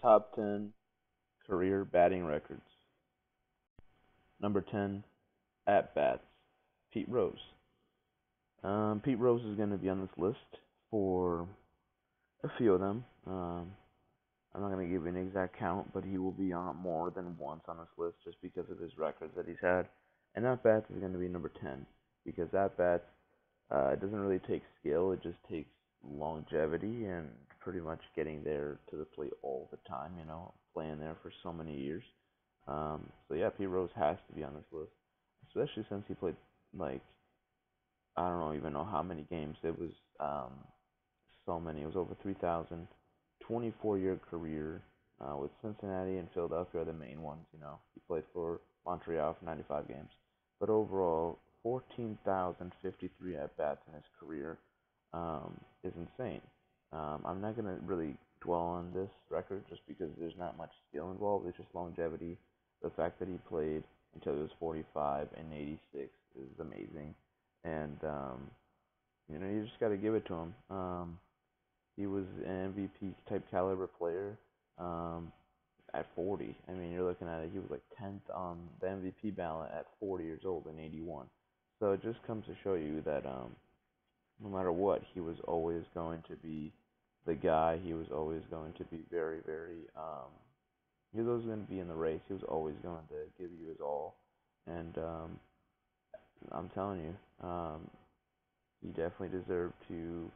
Top 10 career batting records. Number 10, at bats, Pete Rose. Pete Rose is going to be on this list for a few of them. I'm not going to give you an exact count, but he will be on more than once on this list just because of his records that he's had. And at bats is going to be number 10 because at bats it doesn't really take skill, it just takes longevity and pretty much getting there to the plate all the time, playing there for so many years. So yeah, Pete Rose has to be on this list, especially since he played like I don't know even know how many games. It was so many. It was over 3,000. 24-year career with Cincinnati and Philadelphia are the main ones. He played for Montreal for 95 games, but overall 14,053 at bats in his career is insane. I'm not gonna really dwell on this record just because there's not much skill involved. It's just longevity. The fact that he played until he was 45 and 86 is amazing, and you just got to give it to him. He was an MVP type caliber player at 40. I mean, you're looking at it. He was like 10th on the MVP ballot at 40 years old in '81. So it just comes to show you that no matter what, he was always going to be the guy. He was always going to be very, very. He was always going to be in the race. He was always going to give you his all. And I'm telling you, he definitely deserved to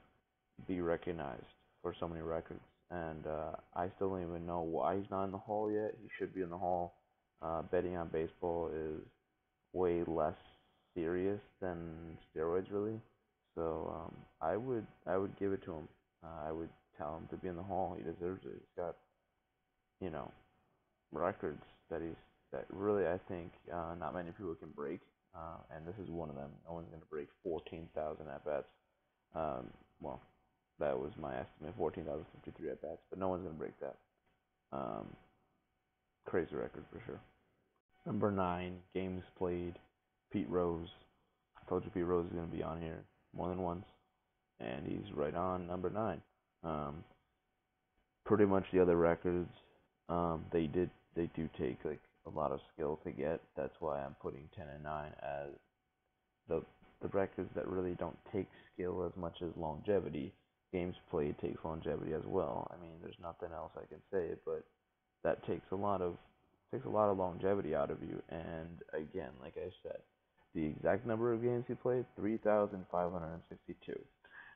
be recognized for so many records. And I still don't even know why he's not in the Hall yet. He should be in the Hall. Betting on baseball is way less serious than steroids, really. So I would give it to him. I would tell him to be in the Hall. He deserves it. He's got you know records that really I think not many people can break. And this is one of them. No one's gonna break 14,000 at bats. Well, that was my estimate, 14,053 at bats, but no one's gonna break that. Um, Crazy record for sure. Number 9, games played, Pete Rose. I told you Pete Rose is gonna be on here more than once, and he's right on number 9. Um, Pretty much the other records, they do take like a lot of skill to get. That's why I'm putting 10 and 9 as the the records that really don't take skill as much as longevity. Games played takes longevity as well. I mean, there's nothing else I can say, but that takes a lot of longevity out of you. And again, like I said, the exact number of games he played, 3,562.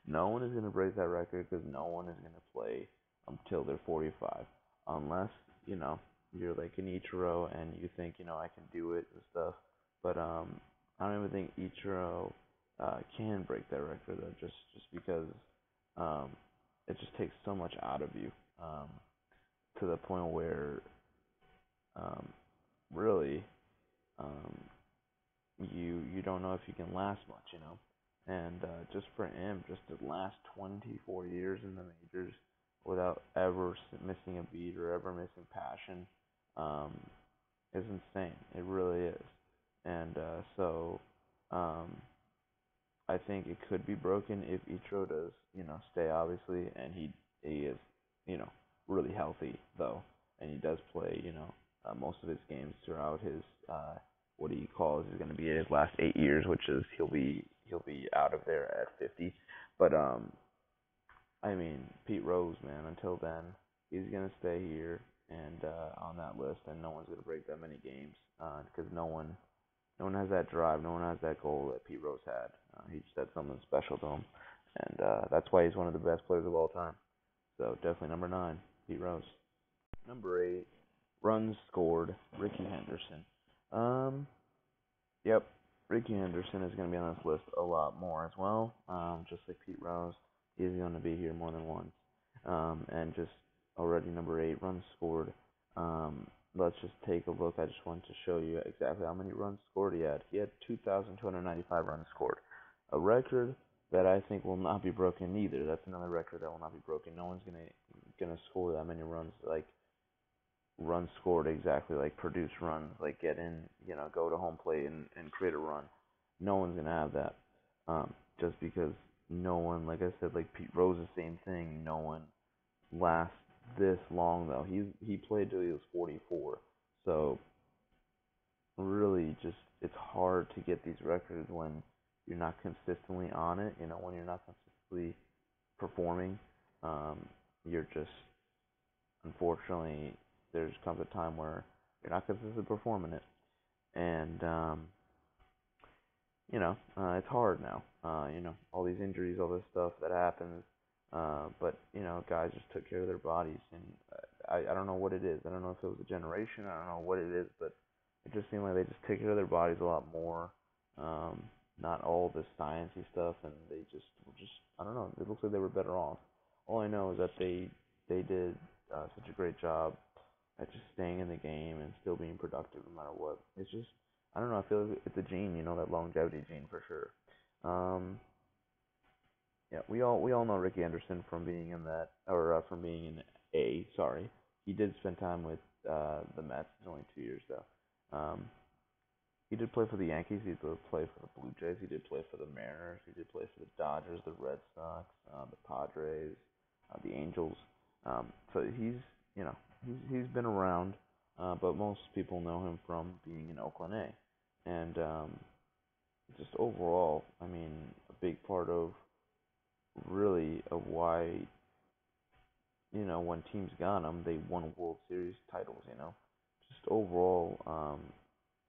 No one is going to break that record because no one is going to play until they're 45, unless you're like an Ichiro and you think I can do it and stuff. But I don't even think Ichiro can break that record though, just because um, it just takes so much out of you to the point where um, really um, you don't know if you can last much. And just for him, just to last 24 years in the majors without ever missing a beat or ever missing passion um, is insane. It really is. And so um, I think it could be broken if Ichiro does, stay obviously, and he is, you know, really healthy though, and he does play, most of his games throughout his what he calls is going to be his last 8 years, which is he'll be out of there at 50. But I mean Pete Rose, man, until then he's gonna stay here and on that list, and no one's gonna break that many games because no one has that drive, no one has that goal that Pete Rose had. He just had something special to him, and that's why he's one of the best players of all time. So definitely number 9, Pete Rose. Number 8, runs scored, Rickey Henderson. Um, yep, Rickey Henderson is going to be on this list a lot more as well. Just like Pete Rose, he's going to be here more than once. And just already number 8, runs scored. Um, let's just take a look. I just wanted to show you exactly how many runs scored he had. He had 2,295 runs scored, a record that I think will not be broken either. That's another record that will not be broken. No one's gonna score that many runs, like runs scored exactly, like produce runs, like get in, go to home plate and create a run. No one's gonna have that. Just because no one, like I said, like Pete Rose, the same thing. No one lasts this long though. He played till he was 44. So really, just it's hard to get these records when you're not consistently on it. You know, when you're not consistently performing, um, you're just unfortunately there's comes a time where you're not consistently performing it, and it's hard now. All these injuries, all this stuff that happens. But guys just took care of their bodies, and I don't know what it is. I don't know if it was a generation. I don't know what it is, but it just seemed like they just take care of their bodies a lot more. Um, Not all this sciencey stuff, and they just were just I don't know. It looks like they were better off. All I know is that they did such a great job at just staying in the game and still being productive no matter what. It's just I don't know. I feel like it's a gene, that longevity gene for sure. Um, yeah, we all know Rickey Henderson from being in that or from being in A. Sorry, he did spend time with the Mets. It's only 2 years though. Um, he did play for the Yankees. He did play for the Blue Jays. He did play for the Mariners. He did play for the Dodgers, the Red Sox, the Padres, the Angels. So he's been around, but most people know him from being in Oakland A. And just overall, I mean, a big part of really of why when teams got him, they won World Series titles. Just overall,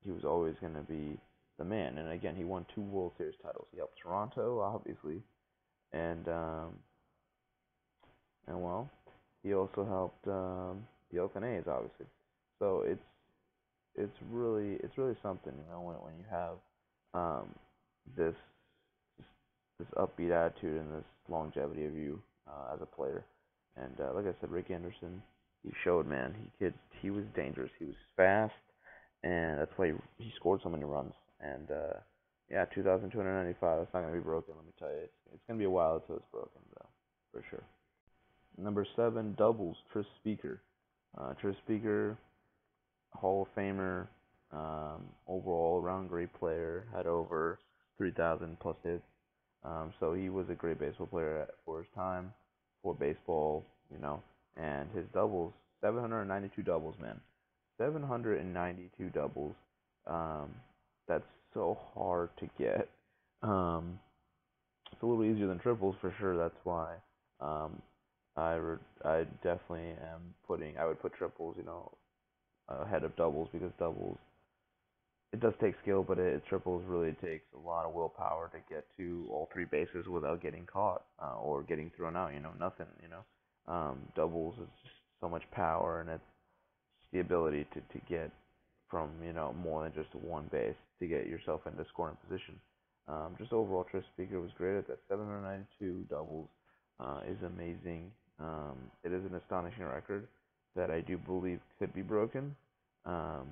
he was always going to be the man. And again, he won 2 World Series titles. He helped Toronto, obviously, and well, he also helped the Oakland A's, obviously. So it's really something, when you have um, this this upbeat attitude and this longevity of you as a player. And like I said, Rick Anderson, he showed, man, he was dangerous. He was fast, and that's why he scored so many runs. And yeah, 2,295. That's not gonna be broken. Let me tell you, it's gonna be a while until it's broken, though, for sure. Number 7, doubles. Tris Speaker. Tris Speaker, Hall of Famer, overall around great player. Had over 3,000 plus hits. So he was a great baseball player for his time, for baseball, and his doubles, 792 doubles, man. 792 doubles. Um, that's so hard to get. Um, it's a little easier than triples for sure. That's why um, I definitely I would put triples, ahead of doubles because doubles it does take skill, but triples really takes a lot of willpower to get to all 3 bases without getting caught or getting thrown out. Nothing. Doubles is just so much power, and it's the ability to get from more than just one base to get yourself into scoring position. Just overall, Tris Speaker was great at that. 792 doubles is amazing. It is an astonishing record that I do believe could be broken. Um,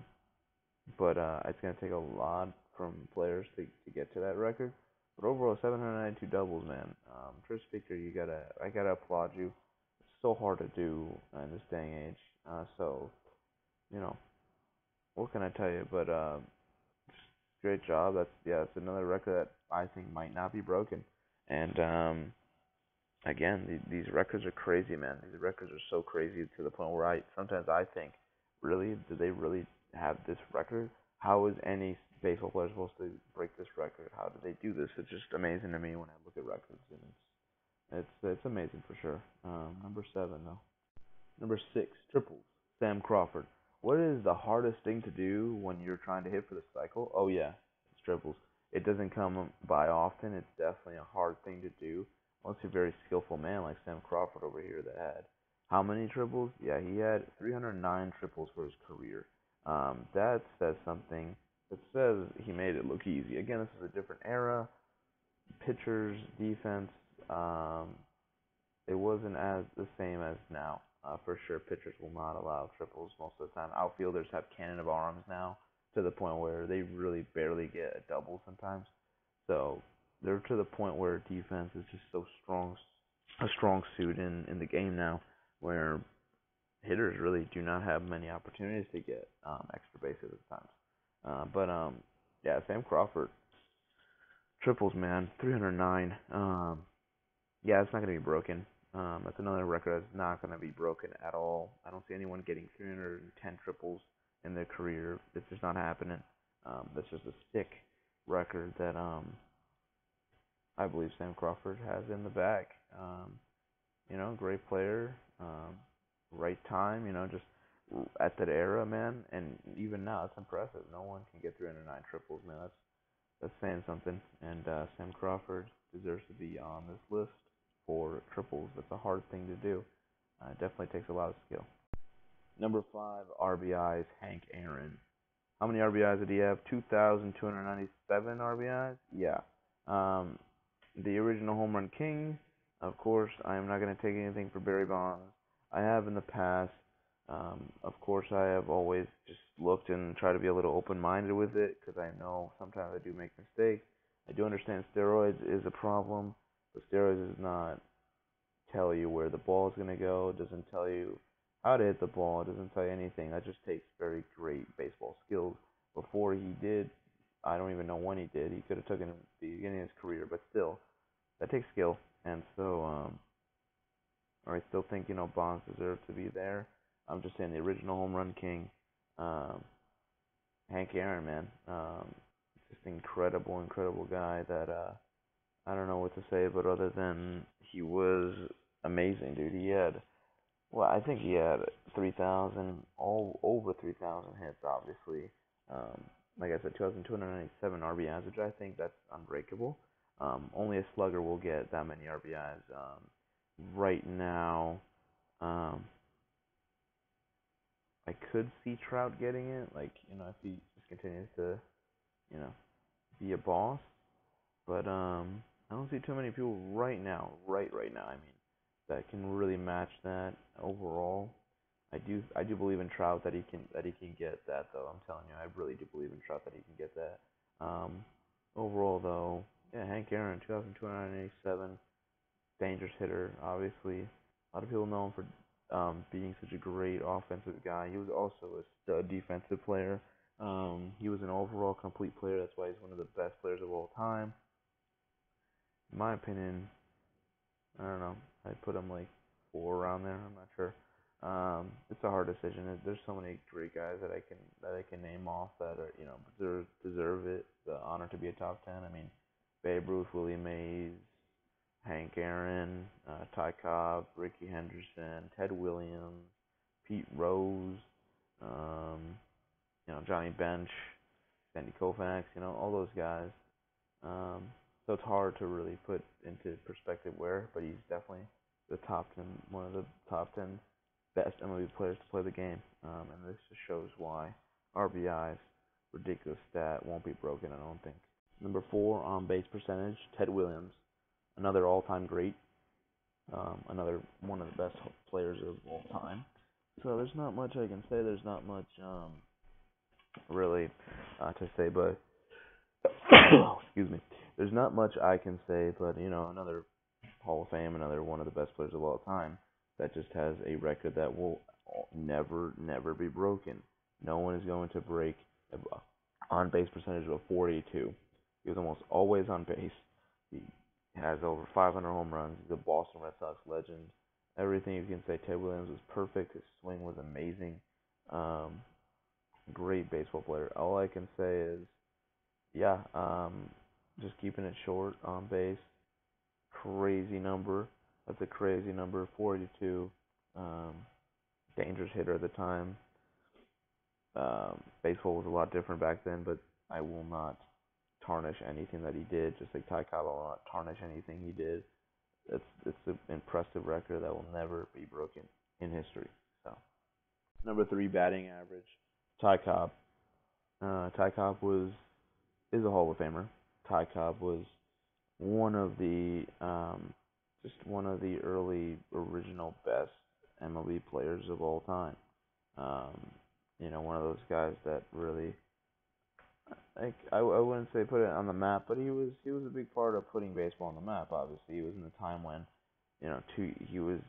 but it's going to take a lot from players to get to that record. But overall, 792 doubles, man. Tris Speaker, I gotta applaud you. It's so hard to do in this day and age. So, you know, what can I tell you? But great job. It's another record that I think might not be broken. And again, these records are crazy, man. These records are so crazy to the point where I think, really, do they really have this record? How is any baseball player supposed to break this record? How do they do this? It's just amazing to me when I look at records, and it's amazing for sure. Number 7 though. Number 6, triples. Sam Crawford. What is the hardest thing to do when you're trying to hit for the cycle? Oh yeah, it's triples. It doesn't come by often. It's definitely a hard thing to do. Unless you're a very skillful man like Sam Crawford over here that had how many triples? Yeah, he had 309 triples for his career. That says something. It says he made it look easy. Again, this is a different era. Pitchers, defense. Um, it wasn't as the same as now. For sure, pitchers will not allow triples most of the time. Outfielders have cannon of arms now to the point where they really barely get a double sometimes. So they're to the point where defense is just so strong, a strong suit in the game now, where hitters really do not have many opportunities to get extra bases at times. But yeah, Sam Crawford triples, man, 309. Yeah, it's not gonna be broken. That's another record that's not going to be broken at all. I don't see anyone getting 310 triples in their career. It's just not happening. That's just a sick record that I believe Sam Crawford has in the bag. Great player, right time. Just at that era, man. And even now, it's impressive. No one can get 309 triples, man. That's saying something. And Sam Crawford deserves to be on this list for triples. That's a hard thing to do. It definitely takes a lot of skill. Number 5, RBIs, Hank Aaron. How many RBIs did he have? 2,297 RBIs? Yeah. Um, the original home run king. Of course, I am not going to take anything for Barry Bonds. I have in the past. Of course, I have always just looked and tried to be a little open-minded with it because I know sometimes I do make mistakes. I do understand steroids is a problem, but steroids does not tell you where the ball is going to go. It doesn't tell you how to hit the ball. It doesn't tell you anything. That just takes very great baseball skills. Before he did, I don't even know when he did. He could have taken it at the beginning of his career, but still, that takes skill. And so, I still think Bonds deserves to be there. I'm just saying the original home run king, um, Hank Aaron, man, just incredible, incredible guy that I don't know what to say, but other than he was amazing, dude. I think he had 3,000, all over 3,000 hits, obviously. Um, like I said, 2,297 RBIs, which I think that's unbreakable. Only a slugger will get that many RBIs. Right now, um, I could see Trout getting it, like, if he just continues to, you know, be a boss. But I don't see too many people right now. I mean, that can really match that overall. I do believe in Trout that he can get that though. I'm telling you, I really do believe in Trout that he can get that. Overall though, yeah, Hank Aaron, 2,287, dangerous hitter. Obviously, a lot of people know him for being such a great offensive guy. He was also a stud defensive player. He was an overall complete player. That's why he's one of the best players of all time. In my opinion, I don't know. I'd put him like 4 around there. I'm not sure. It's a hard decision. There's so many great guys that I can name off that are deserve it, the honor to be a top 10. I mean, Babe Ruth, Willie Mays, Hank Aaron, Ty Cobb, Rickey Henderson, Ted Williams, Pete Rose, um, Johnny Bench, Sandy Koufax, all those guys. Um, so it's hard to really put into perspective where, but he's definitely the top 10, one of the top 10 best MLB players to play the game. And this just shows why RBI's ridiculous stat won't be broken, I don't think. Number 4 on base percentage, Ted Williams, another all-time great, another one of the best players of all time. So there's not much I can say. There's not much really to say, but excuse me. There's not much I can say, but another Hall of Fame, another one of the best players of all time that just has a record that will never, never be broken. No one is going to break on base percentage of 482. He was almost always on base. He has over 500 home runs. He's a Boston Red Sox legend. Everything you can say, Ted Williams was perfect. His swing was amazing. Um, Great baseball player. All I can say is, yeah, just keeping it short on base. Crazy number. That's a crazy number. 42. Um, Dangerous hitter at the time. Baseball was a lot different back then, but I will not tarnish anything that he did. Just like Ty Cobb, I will not tarnish anything he did. It's an impressive record that will never be broken in history. So number 3 batting average, Ty Cobb. Ty Cobb is a Hall of Famer. Ty Cobb was one of the just one of the early original best MLB players of all time. Um, one of those guys that really, like, I wouldn't say put it on the map, but he was a big part of putting baseball on the map. Obviously, he was in the time when he was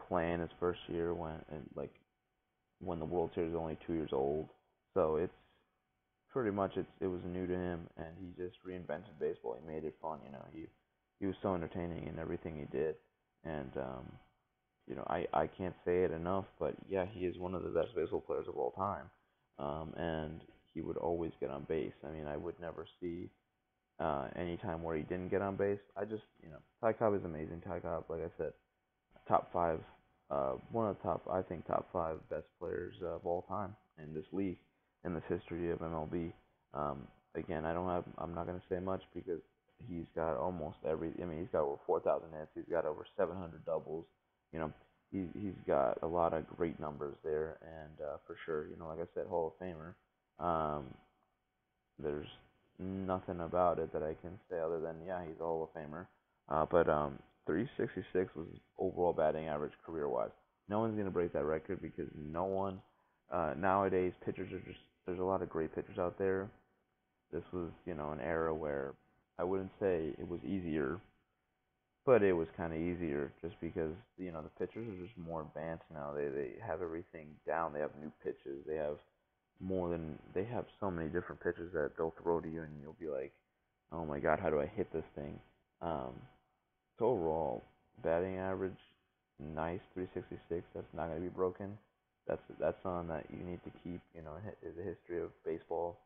playing his first year when the World Series was only 2 years old. So it's pretty much it was new to him, and he just reinvented baseball. He made it fun. He was so entertaining in everything he did. And I can't say it enough, but yeah, he is one of the best baseball players of all time. And he would always get on base. I mean, I would never see any time where he didn't get on base. Ty Cobb is amazing. Ty Cobb, like I said, top five, one of the top, I think, top five best players of all time in this league, in this history of MLB. Again, I'm not gonna say much because he's got almost every. I mean, he's got over 4,000 hits. He's got over 700 doubles. You know, he's got a lot of great numbers there, and for sure, like I said, Hall of Famer. Um, there's nothing about it that I can say other than yeah, he's a Hall of Famer. But 366 was his overall batting average career wise. No one's gonna break that record because no one nowadays pitchers are just there's a lot of great pitchers out there. This was an era where I wouldn't say it was easier, but it was kind of easier just because the pitchers are just more advanced now. They have everything down. They have new pitches. They have so many different pitches that they'll throw to you, and you'll be like, oh my god, how do I hit this thing? Um, so overall, batting average, nice 366. That's not gonna be broken. That's something that you need to keep. In the history of baseball,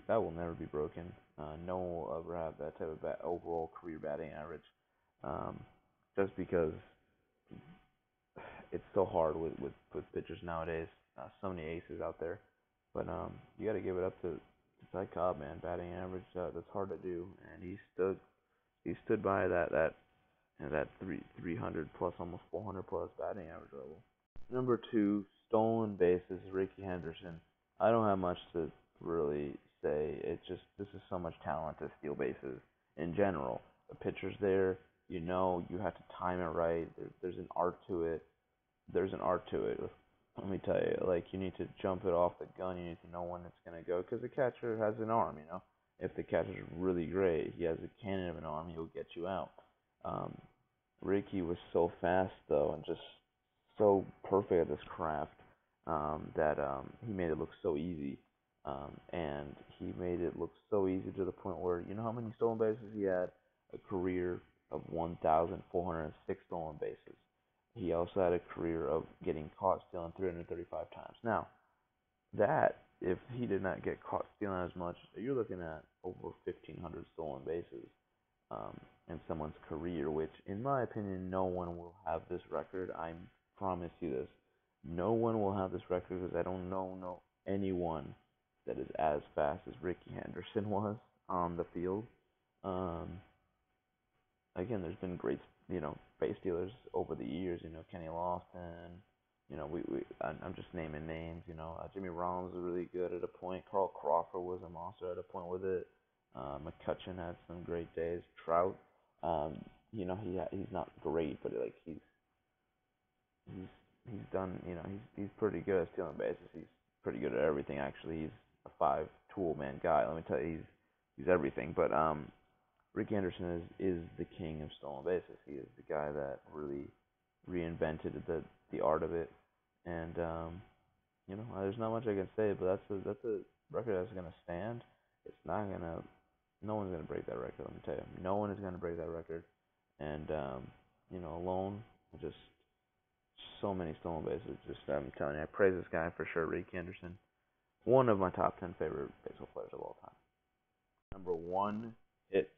that will never be broken. No one will ever have that type of overall career batting average. Um, just because it's so hard with pitchers nowadays. So many aces out there, but you got to give it up to Ty Cobb, man. Batting average, that's hard to do, and he stood by that 300 plus, almost 400 plus batting average level. Number two, stolen bases, Rickey Henderson. I don't have much to really say. It's just this is so much talent to steal bases in general. The pitcher's there, you have to time it right. There's an art to it. There's an art to it. Let me tell you, like you need to jump it off the gun. You need to know when it's gonna go because the catcher has an arm. If the catcher's really great, he has a cannon of an arm. He'll get you out. Um, Rickey was so fast though, and just so perfect at this craft that he made it look so easy. And he made it look so easy to the point where how many stolen bases he had? A career of 1,406 stolen bases. He also had a career of getting caught stealing 335 times. Now, that if he did not get caught stealing as much, you're looking at over 1,500 stolen bases in someone's career, which, in my opinion, no one will have this record. I promise you this. No one will have this record because I don't know no anyone that is as fast as Rickey Henderson was on the field. Um, Again, there's been great, base stealers over the years. Kenny Lofton. I'm just naming names. Jimmy Rollins was really good at a point. Carl Crawford was a monster at a point with it. McCutcheon had some great days. Trout, um, he's not great, but like he's he's done. He's pretty good at stealing bases. He's pretty good at everything. Actually, he's a five tool man guy. Let me tell you, he's everything. But Rick Anderson is the king of stolen bases. He is the guy that really reinvented the art of it. And there's not much I can say, but that's a record that's gonna stand. It's not gonna. No one's gonna break that record. Let me tell you, no one is gonna break that record. And alone, just so many stolen bases. Just I'm telling you, I praise this guy for sure. Rick Anderson, one of my top 10 favorite baseball players of all time. Number one hit,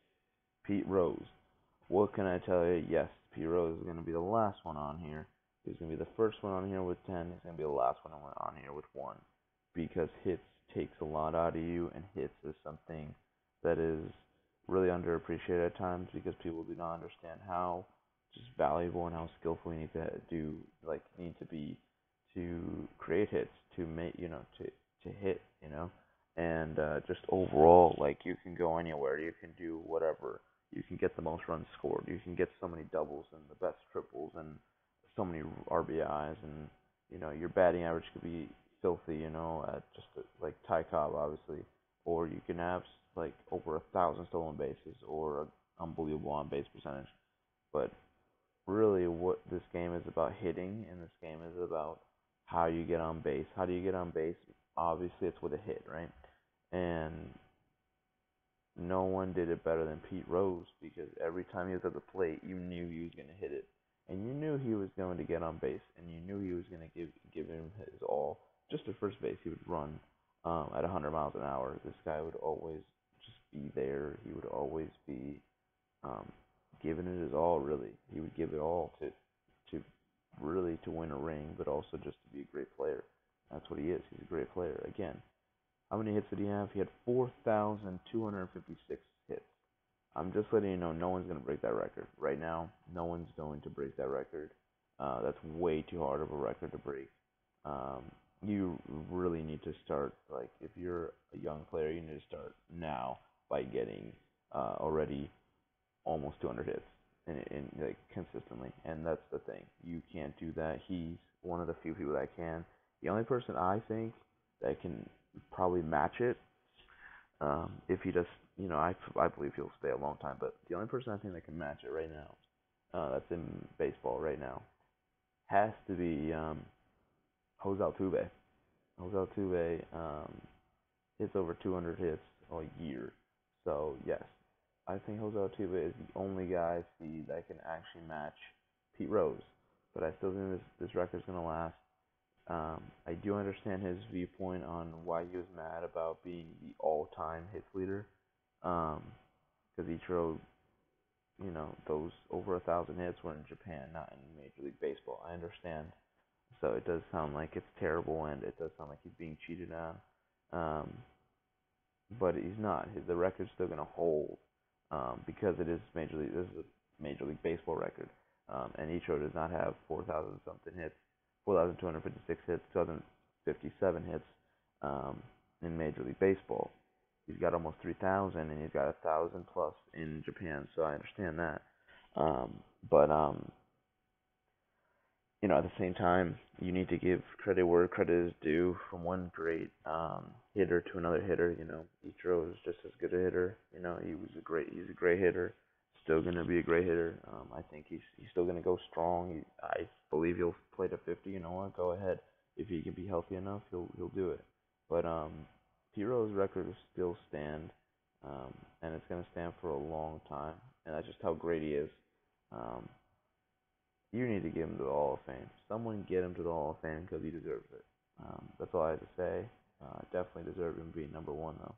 Pete Rose. What can I tell you? Yes, Pete Rose is going to be the last one on here. He's going to be the first one on here with 10. He's going to be the last one on here with 1. Because hits takes a lot out of you, and hits is something that is really underappreciated at times because people do not understand how just valuable and how skillful you need to do, like, need to be to create hits, to make, to hit, and just overall, like, you can go anywhere, you can do whatever, you can get the most runs scored, you can get so many doubles and the best triples and so many RBIs, and your batting average could be filthy, at just like Ty Cobb, obviously, or you can have like over 1,000 stolen bases or an unbelievable on base percentage. But really, what this game is about hitting, and this game is about how you get on base. How do you get on base? Obviously, it's with a hit, right? And no one did it better than Pete Rose because every time he was at the plate, you knew he was going to hit it. and you knew he was going to get on base, and you knew he was going to give him his all. Just at first base, he would run at 100 miles an hour. This guy would always just be there. He would always be um, giving it his all. Really, he would give it all to really to win a ring, but also just to be a great player. That's what he is. He's a great player. Again, how many hits did he have? He had 4,256 hits. I'm just letting you know, no one's going to break that record. Right now, no one's going to break that record. That's way too hard of a record to break. Um, you really need to start, like, if you're a young player, you need to start now by getting already almost 200 hits in like consistently, and that's the thing. You can't do that. He's one of the few people that can. The only person I think that can probably match it, if he does, I believe he'll stay a long time. But the only person I think that can match it right now, that's in baseball right now, has to be Jose Altuve. Jose Altuve hits over 200 hits a year. So yes, I think Jose Altuve is the only guy I see that can actually match Pete Rose. But I still think this record's gonna last. I do understand his viewpoint on why he was mad about being the all-time hits leader. Because Ichiro, those over 1,000 hits were in Japan, not in Major League Baseball. I understand. So it does sound like it's terrible, and it does sound like he's being cheated on. Um, but he's not. The record's still gonna hold because it is Major League. This is a Major League Baseball record, and Ichiro does not have 4,000 something hits, 4,256 hits, 2,057 hits in Major League Baseball. He's got almost 3,000, and he's got 1,000 plus in Japan. So I understand that. But at the same time, you need to give credit where credit is due. From one great hitter to another hitter, Ichiro is just as good a hitter. He's a great hitter. Still gonna be a great hitter. I think he's still gonna go strong. I believe he'll play to 50. You know what? Go ahead. If he can be healthy enough, he'll do it. But Piro's record will still stand, and it's gonna stand for a long time. And that's just how great he is. Um, you need to give him to the Hall of Fame. Someone get him to the Hall of Fame because he deserves it. That's all I have to say. Definitely deserve him being number one, though.